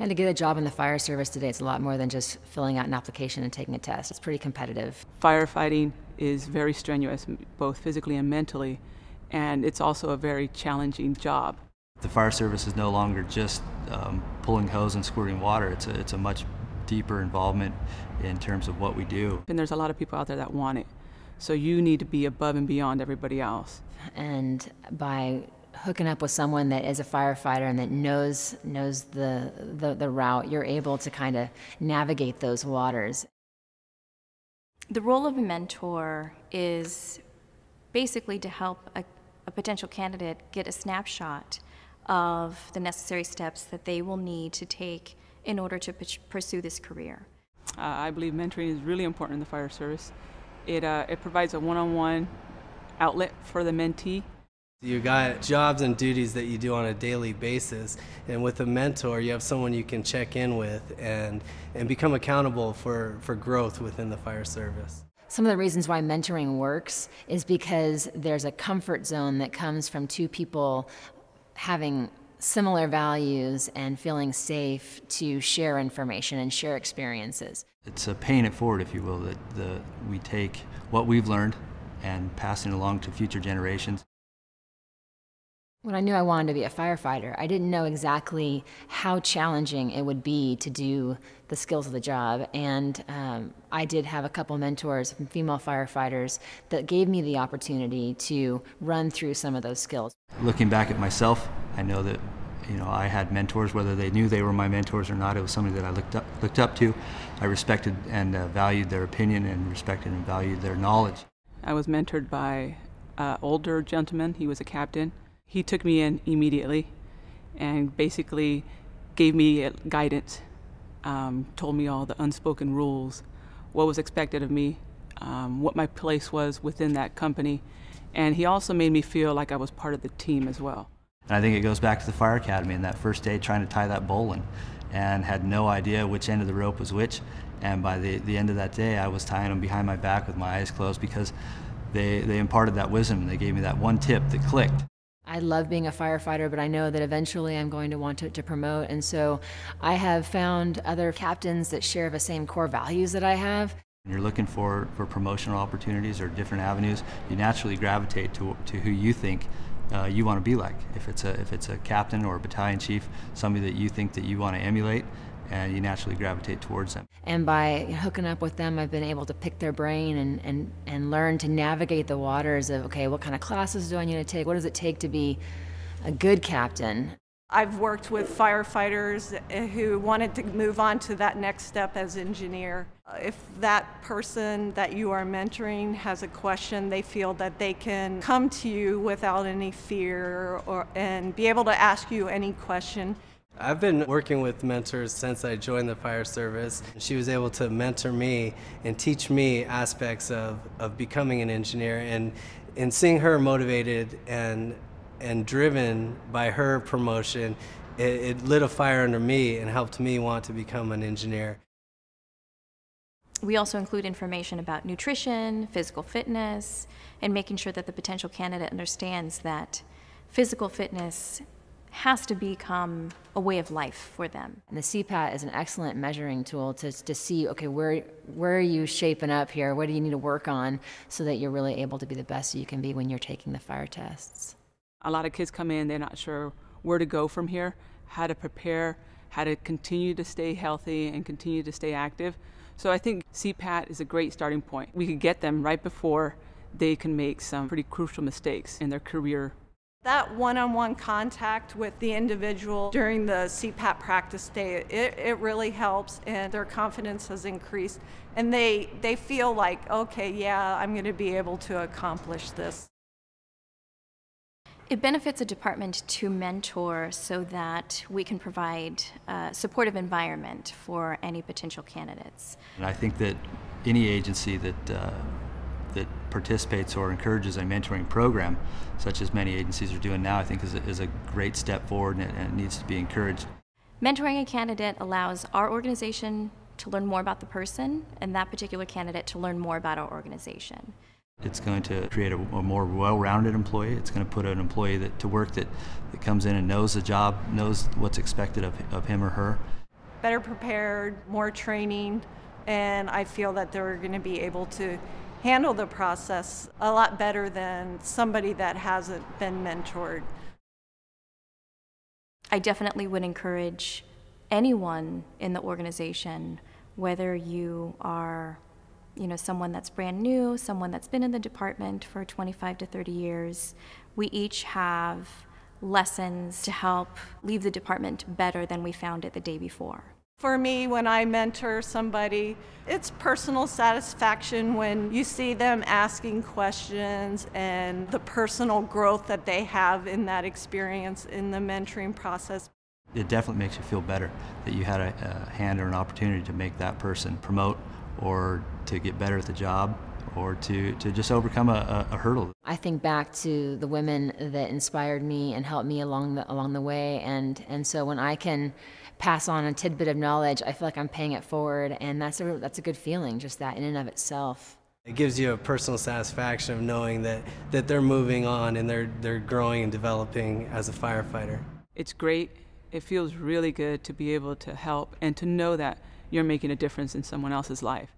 And to get a job in the fire service today, it's a lot more than just filling out an application and taking a test. It's pretty competitive. Firefighting is very strenuous, both physically and mentally, and it's also a very challenging job. The fire service is no longer just pulling hose and squirting water. It's a much deeper involvement in terms of what we do. And there's a lot of people out there that want it, so you need to be above and beyond everybody else. And by hooking up with someone that is a firefighter and that knows the route, you're able to kind of navigate those waters. The role of a mentor is basically to help a potential candidate get a snapshot of the necessary steps that they will need to take in order to pursue this career. I believe mentoring is really important in the fire service. It provides a one-on-one outlet for the mentee. You got jobs and duties that you do on a daily basis, and with a mentor you have someone you can check in with and become accountable for growth within the fire service. Some of the reasons why mentoring works is because there's a comfort zone that comes from two people having similar values and feeling safe to share information and share experiences. It's paying it forward, if you will, that we take what we've learned and passing it along to future generations. When I knew I wanted to be a firefighter, I didn't know exactly how challenging it would be to do the skills of the job, and I did have a couple mentors, female firefighters, that gave me the opportunity to run through some of those skills. Looking back at myself, I know that I had mentors, whether they knew they were my mentors or not. It was somebody that I looked up to. I respected and valued their opinion and respected and valued their knowledge. I was mentored by an older gentleman. He was a captain. He took me in immediately and basically gave me guidance, told me all the unspoken rules, what was expected of me, what my place was within that company, and he also made me feel like I was part of the team as well. And I think it goes back to the fire academy and that first day trying to tie that bowline and had no idea which end of the rope was which, and by the end of that day I was tying them behind my back with my eyes closed because they imparted that wisdom and they gave me that one tip that clicked. I love being a firefighter, but I know that eventually I'm going to want to promote, and so I have found other captains that share the same core values that I have. When you're looking for promotional opportunities or different avenues, you naturally gravitate to who you think you want to be like. If it's a captain or a battalion chief, somebody that you think that you want to emulate, and you naturally gravitate towards them. And by hooking up with them, I've been able to pick their brain and learn to navigate the waters of, okay, what kind of classes do I need to take? What does it take to be a good captain? I've worked with firefighters who wanted to move on to that next step as engineer. If that person that you are mentoring has a question, they feel that they can come to you without any fear and be able to ask you any question. I've been working with mentors since I joined the fire service. She was able to mentor me and teach me aspects of becoming an engineer, and seeing her motivated and driven by her promotion, it lit a fire under me and helped me want to become an engineer. We also include information about nutrition, physical fitness, and making sure that the potential candidate understands that physical fitness has to become a way of life for them. And the CPAT is an excellent measuring tool to see, okay, where are you shaping up here? What do you need to work on so that you're really able to be the best you can be when you're taking the fire tests? A lot of kids come in, they're not sure where to go from here, how to prepare, how to continue to stay healthy and continue to stay active. So I think CPAT is a great starting point. We could get them right before they can make some pretty crucial mistakes in their career. That one-on-one contact with the individual during the CPAT practice day, it really helps, and their confidence has increased. And they feel like, okay, yeah, I'm going to be able to accomplish this. It benefits a department to mentor so that we can provide a supportive environment for any potential candidates. And I think that any agency that participates or encourages a mentoring program, such as many agencies are doing now, I think is a great step forward, and it needs to be encouraged. Mentoring a candidate allows our organization to learn more about the person, and that particular candidate to learn more about our organization. It's going to create a more well-rounded employee. It's going to put an employee to work that comes in and knows the job, knows what's expected of him or her. better prepared, more training, and I feel that they're going to be able to handle the process a lot better than somebody that hasn't been mentored. I definitely would encourage anyone in the organization, whether you are someone that's brand new, someone that's been in the department for 25 to 30 years, we each have lessons to help leave the department better than we found it the day before. For me, when I mentor somebody, it's personal satisfaction when you see them asking questions and the personal growth that they have in that experience in the mentoring process. It definitely makes you feel better that you had a hand or an opportunity to make that person promote or to get better at the job or to just overcome a hurdle. I think back to the women that inspired me and helped me along the way, and so when I can pass on a tidbit of knowledge, I feel like I'm paying it forward, and that's a good feeling, just that in and of itself. It gives you a personal satisfaction of knowing that they're moving on and they're growing and developing as a firefighter. It's great. It feels really good to be able to help and to know that you're making a difference in someone else's life.